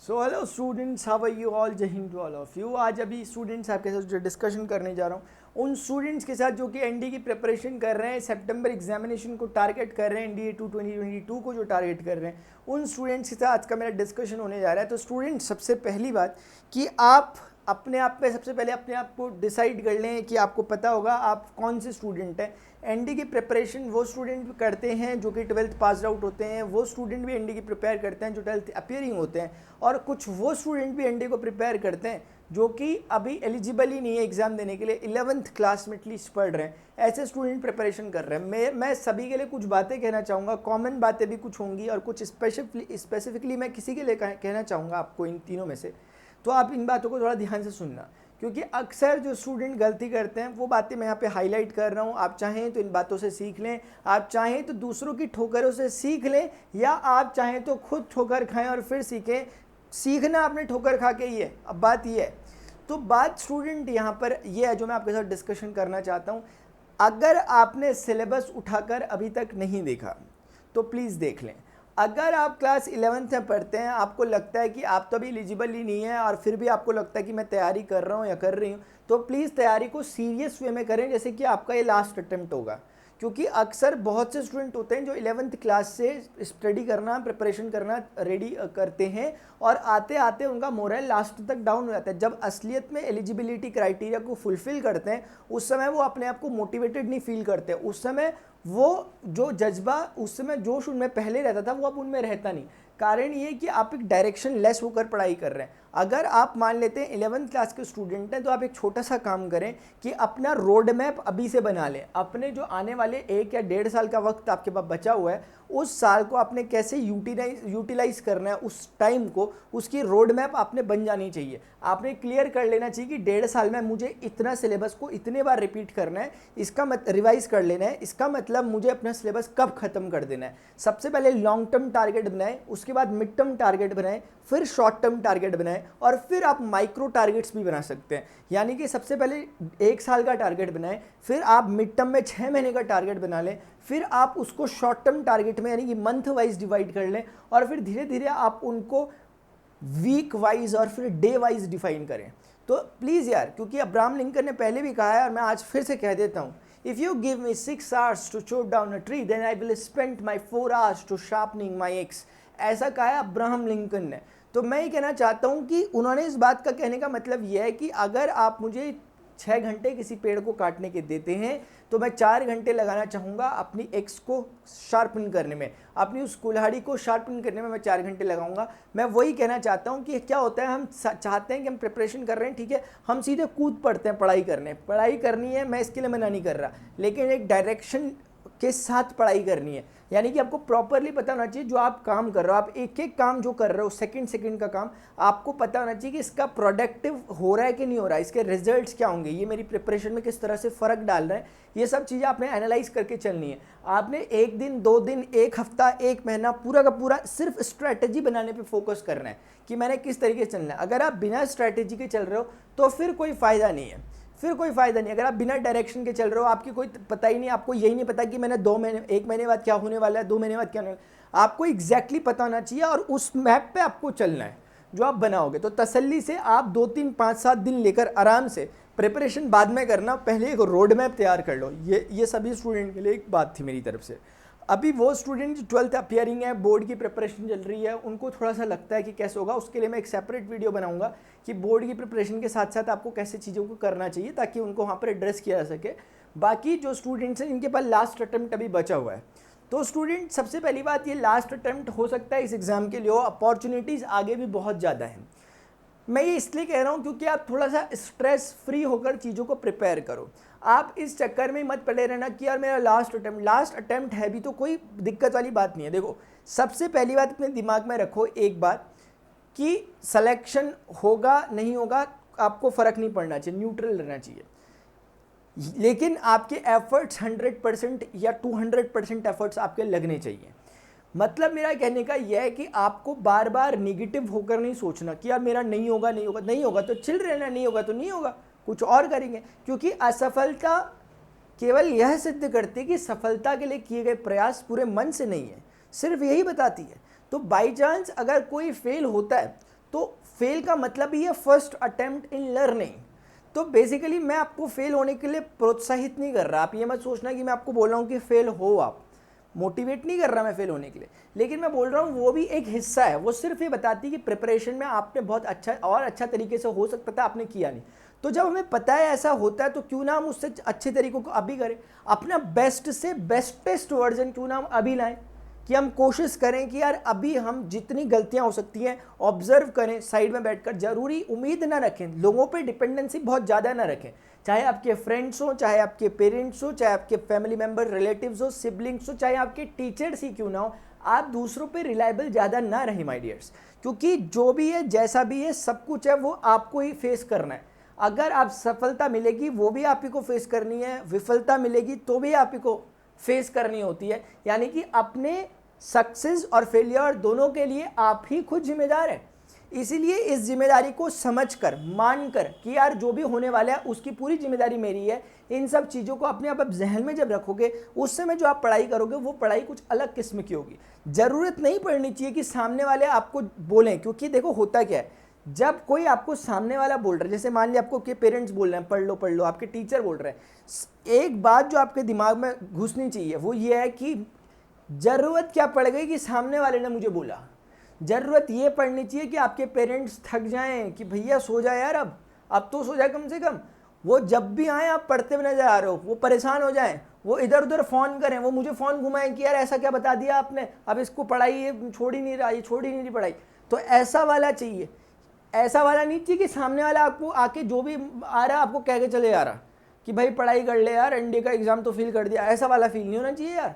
So hello students, how are you all? जय हिंद to all of you. आज अभी स्टूडेंट्स आपके साथ जो डिस्कशन करने जा रहा हूँ उन स्टूडेंट्स के साथ जो कि एनडी की प्रिपरेशन कर रहे हैं, सितंबर एग्जामिनेशन को टारगेट कर रहे हैं, एनडीए 2 2022 को जो टारगेट कर रहे हैं उन स्टूडेंट्स के साथ आज का मेरा डिस्कशन होने जा रहा है। तो स्टूडेंट्स, सबसे पहली बात कि आप अपने आप पे सबसे पहले अपने आप को डिसाइड कर लें कि आपको पता होगा आप कौन से स्टूडेंट हैं। एनडी की प्रिपरेशन वो स्टूडेंट भी करते हैं जो कि 12th पास आउट होते हैं, वो स्टूडेंट भी एनडी की प्रिपेयर करते हैं जो 12th अपीयरिंग होते हैं, और कुछ वो स्टूडेंट भी एनडी को प्रिपेयर करते हैं जो कि अभी एलिजिबल ही नहीं है एग्ज़ाम देने के लिए, 11th क्लास में एटलीस्ट पढ़ रहे हैं। ऐसे स्टूडेंट प्रिपरेशन कर रहे हैं। मैं सभी के लिए कुछ बातें कहना चाहूँगा, कॉमन बातें भी कुछ होंगी और कुछ स्पेसिफिकली मैं किसी के लिए कहना चाहूँगा आपको इन तीनों में से। तो आप इन बातों को थोड़ा ध्यान से सुनना, क्योंकि अक्सर जो स्टूडेंट गलती करते हैं वो बातें मैं यहाँ पे हाईलाइट कर रहा हूँ। आप चाहें तो इन बातों से सीख लें, आप चाहें तो दूसरों की ठोकरों से सीख लें, या आप चाहें तो खुद ठोकर खाएं और फिर सीखें। सीखना आपने ठोकर खा के ही है। अब बात ये है, तो बात स्टूडेंट यहाँ पर ये है जो मैं आपके साथ डिस्कशन करना चाहता हूँ। अगर आपने सिलेबस उठाकर अभी तक नहीं देखा तो प्लीज़ देख लें। अगर आप क्लास 11th में पढ़ते हैं, आपको लगता है कि आप तो अभी एलिजिबल ही नहीं है और फिर भी आपको लगता है कि मैं तैयारी कर रहा हूँ या कर रही हूँ, तो प्लीज़ तैयारी को सीरियस वे में करें, जैसे कि आपका ये लास्ट अटेम्प्ट होगा। क्योंकि अक्सर बहुत से स्टूडेंट होते हैं जो 11th क्लास से स्टडी करना, प्रिपरेशन करना रेडी करते हैं और आते आते उनका मोरल लास्ट तक डाउन हो जाता है। जब असलियत में एलिजिबिलिटी क्राइटेरिया को फुलफ़िल करते हैं उस समय वो अपने आप को मोटिवेटेड नहीं फील करते। उस समय वो जो जज्बा, उस समय जोश उनमें पहले रहता था वो अब उनमें रहता नहीं। कारण ये कि आप एक डायरेक्शन लेस होकर पढ़ाई कर रहे हैं। अगर आप मान लेते हैं 11th क्लास के स्टूडेंट हैं तो आप एक छोटा सा काम करें कि अपना रोड मैप अभी से बना लें। अपने जो आने वाले 1 या 1.5 साल का वक्त आपके पास बचा हुआ है, उस साल को आपने कैसे यूटिलाइज करना है, उस टाइम को, उसकी रोड मैप आपने बन जानी चाहिए। आपने क्लियर कर लेना चाहिए कि 1.5 साल में मुझे इतना सिलेबस को इतने बार रिपीट करना है, इसका रिवाइज कर लेना है, इसका मतलब मुझे अपना सिलेबस कब खत्म कर देना है। सबसे पहले लॉन्ग टर्म टारगेट बनाएं, उसके बाद मिड टर्म टारगेट बनाएं, फिर शॉर्ट टर्म टारगेट बनाएं, और फिर आप माइक्रो टारगेट्स भी बना सकते हैं। यानी कि सबसे पहले 1 साल का टारगेट बनाएं, फिर आप मिड टर्म में 6 महीने का टारगेट बना लें, फिर आप उसको शॉर्ट टर्म टारगेट में यानी कि मंथ वाइज डिवाइड कर लें, और फिर धीरे धीरे आप उनको वीक वाइज और फिर डे वाइज डिफाइन करें। तो प्लीज़ यार, क्योंकि अब्राहम लिंकन ने पहले भी कहा है और मैं आज फिर से कह देता हूँ, if you give me 6 hours to chop down a tree then I will spend my 4 hours to sharpening my axe. ऐसा कहा है अब्राहम लिंकन ने। तो मैं ये कहना चाहता हूँ कि उन्होंने इस बात का कहने का मतलब यह है कि अगर आप मुझे 6 घंटे किसी पेड़ को काटने के देते हैं तो मैं 4 घंटे लगाना चाहूँगा अपनी एक्स को शार्पन करने में, अपनी उस कुल्हाड़ी को शार्पन करने में मैं 4 घंटे लगाऊंगा। मैं वही कहना चाहता हूँ कि क्या होता है, हम चाहते हैं कि हम प्रिपरेशन कर रहे हैं, ठीक है, हम सीधे कूद पड़ते हैं पढ़ाई करनी है, मैं इसके लिए मना नहीं कर रहा, लेकिन एक डायरेक्शन के साथ पढ़ाई करनी है। यानी कि आपको प्रॉपरली पता होना चाहिए जो आप काम कर रहे हो, आप एक एक काम जो कर रहे हो, सेकंड का काम आपको पता होना चाहिए कि इसका प्रोडक्टिव हो रहा है कि नहीं हो रहा है, इसके रिजल्ट्स क्या होंगे, ये मेरी प्रिपरेशन में किस तरह से फ़र्क डाल रहा है। ये सब चीज़ें आपने एनालाइज करके चलनी है। आपने 1 दिन, 2 दिन, 1 हफ्ता, 1 महीना पूरा का पूरा सिर्फ स्ट्रैटेजी बनाने पे फोकस करना है कि मैंने किस तरीके से चलना है। अगर आप बिना स्ट्रैटेजी के चल रहे हो तो फिर कोई फ़ायदा नहीं है, अगर आप बिना डायरेक्शन के चल रहे हो, आपकी कोई पता ही नहीं, आपको यही नहीं पता कि मैंने 2 महीने, 1 महीने बाद क्या होने वाला है, 2 महीने बाद क्या होने वाला है, आपको एग्जैक्टली पता होना चाहिए और उस मैप पे आपको चलना है जो आप बनाओगे। तो तसल्ली से आप 2, 3, 5, 7 दिन लेकर आराम से, प्रिपरेशन बाद में करना, पहले एक रोड मैप तैयार कर लो। ये सभी स्टूडेंट के लिए एक बात थी मेरी तरफ से। अभी वो स्टूडेंट जो 12th अपीयरिंग है, बोर्ड की प्रिपरेशन चल रही है, उनको थोड़ा सा लगता है कि कैसे होगा, उसके लिए मैं एक सेपरेट वीडियो बनाऊंगा कि बोर्ड की प्रिपरेशन के साथ साथ आपको कैसे चीज़ों को करना चाहिए ताकि उनको वहाँ पर एड्रेस किया जा सके। बाकी जो स्टूडेंट्स हैं इनके पास लास्ट अटैम्प्ट अभी बचा हुआ है, तो स्टूडेंट सबसे पहली बात, ये लास्ट अटैम्प्ट हो सकता है इस एग्ज़ाम के लिए हो, अपॉर्चुनिटीज़ आगे भी बहुत ज़्यादा हैं। मैं ये इसलिए कह रहा हूँ क्योंकि आप थोड़ा सा स्ट्रेस फ्री होकर चीज़ों को प्रिपेयर करो। आप इस चक्कर में मत पड़े रहना कि यार मेरा लास्ट अटैम्प्ट है भी, तो कोई दिक्कत वाली बात नहीं है। देखो, सबसे पहली बात अपने दिमाग में रखो एक बात कि सिलेक्शन होगा नहीं होगा आपको फ़र्क नहीं पड़ना चाहिए, न्यूट्रल रहना चाहिए, लेकिन आपके एफर्ट्स 100% या 200% एफर्ट्स आपके लगने चाहिए। मतलब मेरा कहने का यह है कि आपको बार बार निगेटिव होकर नहीं सोचना कि यार मेरा नहीं होगा तो चिल रहना, नहीं होगा तो नहीं होगा, कुछ और करेंगे। क्योंकि असफलता केवल यह सिद्ध करती है कि सफलता के लिए किए गए प्रयास पूरे मन से नहीं है, सिर्फ यही बताती है। तो बाई चांस अगर कोई फेल होता है तो फेल का मतलब ही है फर्स्ट अटेम्प्ट इन लर्निंग। तो बेसिकली मैं आपको फेल होने के लिए प्रोत्साहित नहीं कर रहा, आप ये मत सोचना कि मैं आपको बोल रहा हूँ कि फेल हो, आप मोटिवेट नहीं कर रहा मैं फेल होने के लिए, लेकिन मैं बोल रहा हूँ वो भी एक हिस्सा है। वो सिर्फ ये बताती है कि प्रिपरेशन में आपने बहुत अच्छा और अच्छा तरीके से हो सकता था, आपने किया नहीं। तो जब हमें पता है ऐसा होता है तो क्यों ना हम उससे अच्छे तरीकों को अभी करें, अपना बेस्ट से बेस्टेस्ट वर्जन क्यों ना हम अभी लाएं, कि हम कोशिश करें कि यार अभी हम जितनी गलतियां हो सकती हैं ऑब्जर्व करें साइड में बैठकर। जरूरी उम्मीद ना रखें, लोगों पे डिपेंडेंसी बहुत ज़्यादा ना रखें, चाहे आपके फ्रेंड्स हो, चाहे आपके पेरेंट्स हो, चाहे आपके फैमिली मेम्बर रिलेटिव्स हो, सिबलिंग्स हो, चाहे आपके टीचर्स ही क्यों ना हो, आप दूसरों पे रिलायबल ज़्यादा ना रहें माय डियर्स। क्योंकि जो भी है जैसा भी है सब कुछ है वो आपको ही फेस करना है। अगर आप सफलता मिलेगी वो भी आप ही को फेस करनी है, विफलता मिलेगी तो भी आप ही को फेस करनी होती है। यानी कि अपने सक्सेस और फेलियर दोनों के लिए आप ही खुद जिम्मेदार हैं। इसीलिए इस जिम्मेदारी को समझकर, मानकर कि यार जो भी होने वाला है उसकी पूरी जिम्मेदारी मेरी है, इन सब चीज़ों को अपने आप जहन में जब रखोगे उस समय जो आप पढ़ाई करोगे वो पढ़ाई कुछ अलग किस्म की होगी। ज़रूरत नहीं पड़नी चाहिए कि सामने वाले आपको बोलें, क्योंकि देखो होता क्या है, जब कोई आपको सामने वाला बोल रहा है, जैसे मान लिया आपको के पेरेंट्स बोल रहे हैं पढ़ लो, आपके टीचर बोल रहे हैं, एक बात जो आपके दिमाग में घुसनी चाहिए वो ये है कि ज़रूरत क्या पड़ गई कि सामने वाले ने मुझे बोला। ज़रूरत ये पड़नी चाहिए कि आपके पेरेंट्स थक जाएं कि भैया सो जाए यार, अब तो सो जाए कम से कम। वो जब भी आए आप पढ़ते हुए नजर आ रहे हो वो परेशान हो जाएं, वो इधर उधर फ़ोन करें, वो मुझे फ़ोन घुमाएं कि यार ऐसा क्या बता दिया आपने, अब इसको पढ़ाई ये छोड़ ही नहीं रहा, ये छोड़ ही नहीं रही पढ़ाई। तो ऐसा वाला चाहिए, ऐसा वाला नहीं चाहिए कि सामने वाला आपको आके जो भी आ रहा है आपको कह के चले जा रहा कि भाई पढ़ाई कर ले यार, एनडीए का एग्ज़ाम तो फेल कर दिया। ऐसा वाला फील नहीं होना चाहिए यार,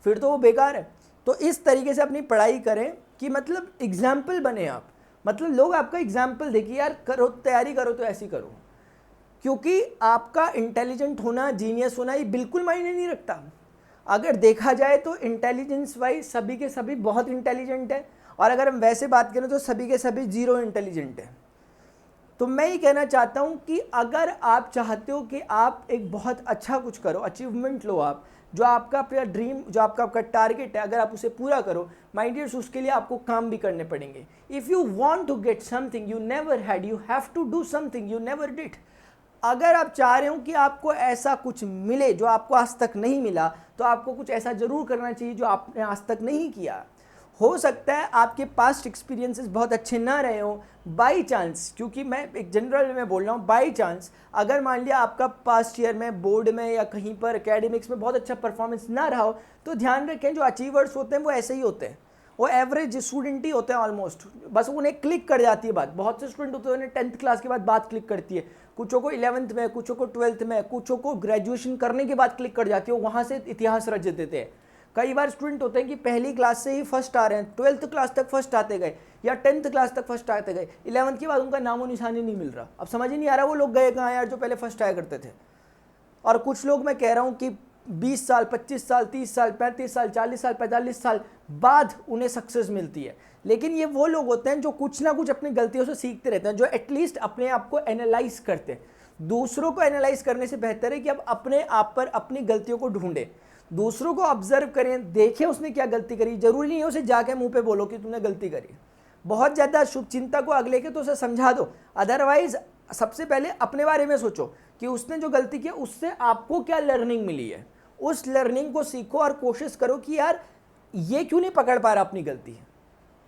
फिर तो वो बेकार है। तो इस तरीके से अपनी पढ़ाई करें कि मतलब एग्जाम्पल बने आप, मतलब लोग आपका एग्जाम्पल देखिए यार, करो तैयारी करो तो ऐसी करो। क्योंकि आपका इंटेलिजेंट होना, जीनियस होना ये बिल्कुल मायने नहीं रखता। अगर देखा जाए तो इंटेलिजेंस वाइज सभी के सभी बहुत इंटेलिजेंट है, और अगर हम वैसे बात करें तो सभी के सभी जीरो इंटेलिजेंट है। तो मैं ये कहना चाहता हूँ कि अगर आप चाहते हो कि आप एक बहुत अच्छा कुछ करो, अचीवमेंट लो, आप जो आपका अपना ड्रीम, जो आपका टारगेट है, अगर आप उसे पूरा करो माय डियर्स, उसके लिए आपको काम भी करने पड़ेंगे। If you want to get something you never had, you have to do something you never did. अगर आप चाह रहे हो कि आपको ऐसा कुछ मिले जो आपको आज तक नहीं मिला, तो आपको कुछ ऐसा ज़रूर करना चाहिए जो आपने आज तक नहीं किया। हो सकता है आपके पास्ट एक्सपीरियंसेस बहुत अच्छे ना रहे हो, बाई चांस, क्योंकि मैं एक जनरल में बोल रहा हूँ, बाई चांस अगर मान लिया आपका पास्ट ईयर में बोर्ड में या कहीं पर एकेडमिक्स में बहुत अच्छा परफॉर्मेंस ना रहा हो, तो ध्यान रखें जो अचीवर्स होते हैं वो ऐसे ही होते हैं, वो एवरेज स्टूडेंट ही होते हैं ऑलमोस्ट, बस उन्हें क्लिक कर जाती है बात। बहुत से स्टूडेंट होते हैं उन्हें 10th क्लास के बाद बात क्लिक करती है, कुछों को 11th में, कुछों को 12th में, कुछों को ग्रेजुएशन करने के बाद क्लिक कर जाती है, वहाँ से इतिहास रच देते हैं। कई बार स्टूडेंट होते हैं कि पहली क्लास से ही फर्स्ट आ रहे हैं, 12th क्लास तक फर्स्ट आते गए या 10th क्लास तक फर्स्ट आते गए, 11th के बाद उनका नामो निशान ही नहीं मिल रहा। अब समझ ही नहीं आ रहा वो लोग गए कहाँ यार जो पहले फर्स्ट आया करते थे। और कुछ लोग मैं कह रहा हूँ कि 20 साल, 25 साल, 30 साल, 35 साल, 40 साल, 45 साल बाद उन्हें सक्सेस मिलती है। लेकिन ये वो लोग होते हैं जो कुछ ना कुछ अपनी गलतियों से सीखते रहते हैं, जो एटलीस्ट अपने आप को एनालाइज करते हैं। दूसरों को एनालाइज करने से बेहतर है कि आप अपने आप पर अपनी गलतियों को ढूंढें, दूसरों को ऑब्जर्व करें, देखें उसने क्या गलती करी। जरूरी नहीं है उसे जाके मुंह पे बोलो कि तुमने गलती करी, बहुत ज़्यादा शुभ चिंता को अगले के तो उसे समझा दो। अदरवाइज सबसे पहले अपने बारे में सोचो कि उसने जो गलती की उससे आपको क्या लर्निंग मिली है, उस लर्निंग को सीखो और कोशिश करो कि यार ये क्यों नहीं पकड़ पा रहा अपनी गलती है,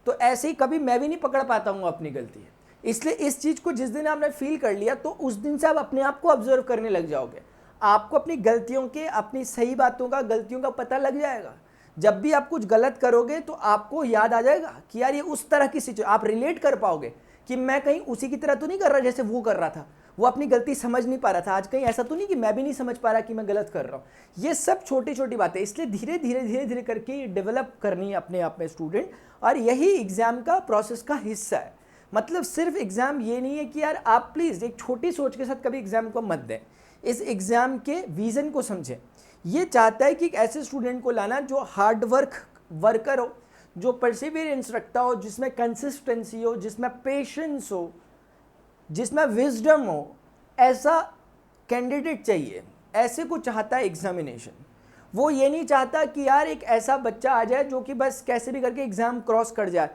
तो ऐसे ही कभी मैं भी नहीं पकड़ पाता हूँ अपनी गलती है। इसलिए इस चीज़ को जिस दिन आपने फील कर लिया तो उस दिन से आप अपने आप को ऑब्जर्व करने लग जाओगे, आपको अपनी गलतियों के, अपनी सही बातों का, गलतियों का पता लग जाएगा। जब भी आप कुछ गलत करोगे तो आपको याद आ जाएगा कि यार ये उस तरह की सिचुएशन, आप रिलेट कर पाओगे कि मैं कहीं उसी की तरह तो नहीं कर रहा जैसे वो कर रहा था, वो अपनी गलती समझ नहीं पा रहा था, आज कहीं ऐसा तो नहीं कि मैं भी नहीं समझ पा रहा कि मैं गलत कर रहा हूँ। ये सब छोटी छोटी बातें, इसलिए धीरे धीरे धीरे धीरे करके ये डेवलप करनी है अपने आप में स्टूडेंट, और यही एग्जाम का प्रोसेस का हिस्सा है। मतलब सिर्फ एग्जाम ये नहीं है कि यार आप प्लीज़ एक छोटी सोच के साथ कभी एग्जाम को मत दें, इस एग्ज़ाम के विज़न को समझें। ये चाहता है कि एक ऐसे स्टूडेंट को लाना जो हार्ड वर्कर हो, जो परसिवियरेंस रखता हो, जिसमें कंसिस्टेंसी हो, जिसमें पेशेंस हो, जिसमें विजडम हो, ऐसा कैंडिडेट चाहिए। ऐसे को चाहता है एग्जामिनेशन। वो ये नहीं चाहता कि यार एक ऐसा बच्चा आ जाए जो कि बस कैसे भी करके एग्ज़ाम क्रॉस कर जाए।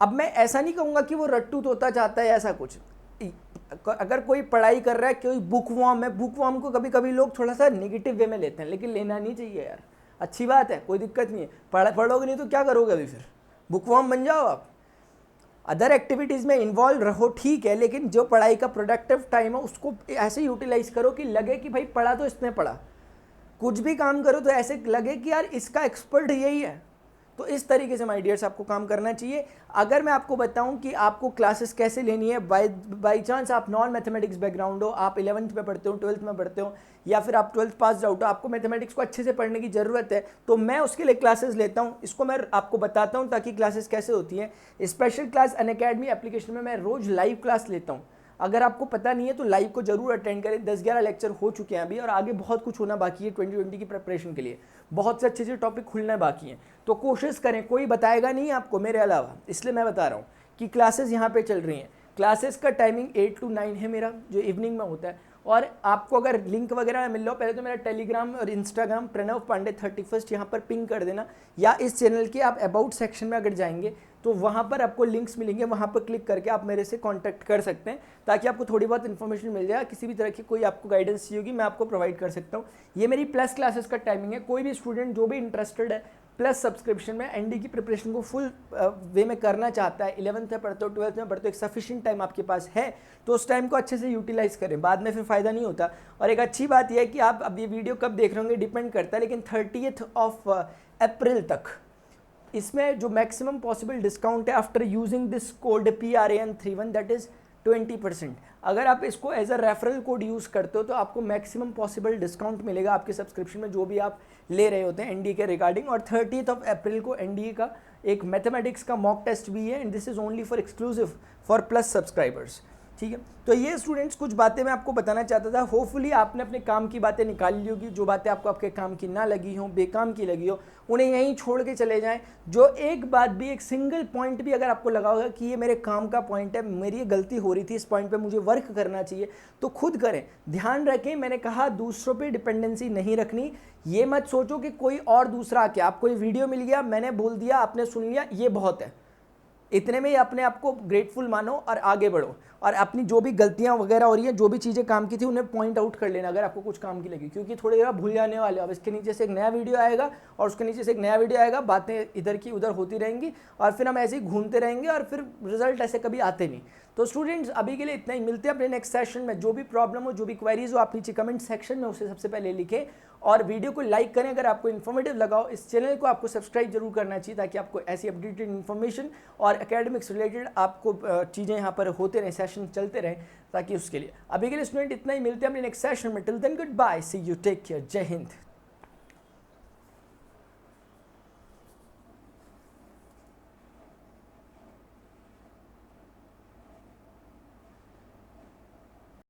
अब मैं ऐसा नहीं कहूँगा कि वो रट्टू तोता चाहता है ऐसा कुछ, अगर कोई पढ़ाई कर रहा है, कोई बुक वॉर्म है, बुक वॉर्म को कभी कभी लोग थोड़ा सा नेगेटिव वे में लेते हैं, लेकिन लेना नहीं चाहिए यार, अच्छी बात है, कोई दिक्कत नहीं है। पढ़ोगे नहीं तो क्या करोगे अभी, फिर बुक वॉर्म बन जाओ आप, अदर एक्टिविटीज़ में इन्वॉल्व रहो ठीक है, लेकिन जो पढ़ाई का प्रोडक्टिव टाइम है उसको ऐसे यूटिलाइज करो कि लगे कि भाई पढ़ा तो इसने पढ़ा, कुछ भी काम करो तो ऐसे लगे कि यार इसका एक्सपर्ट यही है। तो इस तरीके से माय डियर्स आपको काम करना चाहिए। अगर मैं आपको बताऊं कि आपको क्लासेस कैसे लेनी है, बाई चांस आप नॉन मैथमेटिक्स बैकग्राउंड हो, आप 11th में पढ़ते हो, 12th में पढ़ते हो, या फिर आप 12th पास आउट हो, आपको मैथमेटिक्स को अच्छे से पढ़ने की ज़रूरत है, तो मैं उसके लिए क्लासेस लेता हूँ। इसको मैं आपको बताता हूँ ताकि क्लासेस कैसे होती हैं। स्पेशल क्लास अनअकैडमी एप्लीकेशन में मैं रोज़ लाइव क्लास लेता हूँ। अगर आपको पता नहीं है तो लाइव को जरूर अटेंड करें। 10-11 लेक्चर हो चुके हैं अभी, और आगे बहुत कुछ होना बाकी है 2020 की प्रिपरेशन के लिए, बहुत से अच्छे टॉपिक खुलना बाकी हैं। तो कोशिश करें, कोई बताएगा नहीं आपको मेरे अलावा, इसलिए मैं बता रहा हूँ कि क्लासेस यहाँ पे चल रही हैं। क्लासेस का टाइमिंग 8 to 9 है मेरा, जो इवनिंग में होता है। और आपको अगर लिंक वगैरह मिल लो, पहले तो मेरा टेलीग्राम और इंस्टाग्राम प्रणव पांडे 31 यहाँ पर पिंग कर देना, या इस चैनल के आप अबाउट सेक्शन में अगर जाएंगे तो वहाँ पर आपको लिंक्स मिलेंगे, वहाँ पर क्लिक करके आप मेरे से कांटेक्ट कर सकते हैं, ताकि आपको थोड़ी बहुत इन्फॉर्मेशन मिल जाए। किसी भी तरह की कोई आपको गाइडेंस चाहिए होगी मैं आपको प्रोवाइड कर सकता हूँ। ये मेरी प्लस क्लासेस का टाइमिंग है। कोई भी स्टूडेंट जो भी इंटरेस्टेड है प्लस सब्सक्रिप्शन में, एनडी की प्रिपरेशन को फुल वे में करना चाहता है, 11th में पढ़ते हो, 12th में पढ़ते हो, एक सफिशिएंट टाइम आपके पास है, तो उस टाइम को अच्छे से यूटिलाइज करें, बाद में फिर फ़ायदा नहीं होता। और एक अच्छी बात यह है कि आप अब ये वीडियो कब देख रहे होंगे डिपेंड करता है, लेकिन 30th of अप्रैल तक इसमें जो मैक्सिमम पॉसिबल डिस्काउंट है after using this code PRAN31, that is 20%। अगर आप इसको as a referral code use करते हो तो आपको मैक्सिमम पॉसिबल डिस्काउंट मिलेगा आपके सब्सक्रिप्शन में, जो भी आप ले रहे होते हैं एनडीए के रिगार्डिंग। और 30th of अप्रैल को एनडीए का एक मैथमेटिक्स का मॉक टेस्ट भी है, and this is only for exclusive for plus subscribers. ठीक है, तो ये स्टूडेंट्स कुछ बातें मैं आपको बताना चाहता था। होपफुली आपने अपने काम की बातें निकाल ली होगी, जो बातें आपको आपके काम की ना लगी हो, बेकाम की लगी हो, उन्हें यहीं छोड़ के चले जाएं। जो एक बात भी, एक सिंगल पॉइंट भी अगर आपको लगा होगा कि ये मेरे काम का पॉइंट है, मेरी ये गलती हो रही थी, इस पॉइंट पे मुझे वर्क करना चाहिए, तो खुद करें। ध्यान रखें, मैंने कहा दूसरों पे डिपेंडेंसी नहीं रखनी। ये मत सोचो कि कोई और दूसरा आके, आपको ये वीडियो मिल गया, मैंने बोल दिया, आपने सुन लिया, ये बहुत है, इतने में ही अपने आप को ग्रेटफुल मानो और आगे बढ़ो। और अपनी जो भी गलतियां वगैरह हो रही हैं, जो भी चीज़ें काम की थी, उन्हें पॉइंट आउट कर लेना अगर आपको कुछ काम की लगी, क्योंकि थोड़ी देर भूल जाने वाले हो। अब इसके नीचे से एक नया वीडियो आएगा और उसके नीचे से एक नया वीडियो आएगा, बातें इधर की उधर होती रहेंगी और फिर हम ऐसे ही घूमते रहेंगे और फिर रिजल्ट ऐसे कभी आते नहीं। तो स्टूडेंट्स अभी के लिए इतना ही, मिलते हैं अपने नेक्स्ट सेशन में। जो भी प्रॉब्लम हो, जो भी क्वेरीज हो, आप नीचे कमेंट सेक्शन में उसे सबसे पहले लिखें, और वीडियो को लाइक करें अगर आपको इन्फॉर्मेटिव लगा हो। इस चैनल को आपको सब्सक्राइब जरूर करना चाहिए, ताकि आपको ऐसी अपडेटेड इन्फॉर्मेशन और एकेडमिक्स रिलेटेड आपको चीज़ें यहाँ पर होते रहें, सेशन चलते रहें, ताकि उसके लिए। अभी के लिए स्टूडेंट इतना ही, मिलते हैं अपने नेक्स्ट सेशन में। Till then good bye, see you, take care, जय हिंद।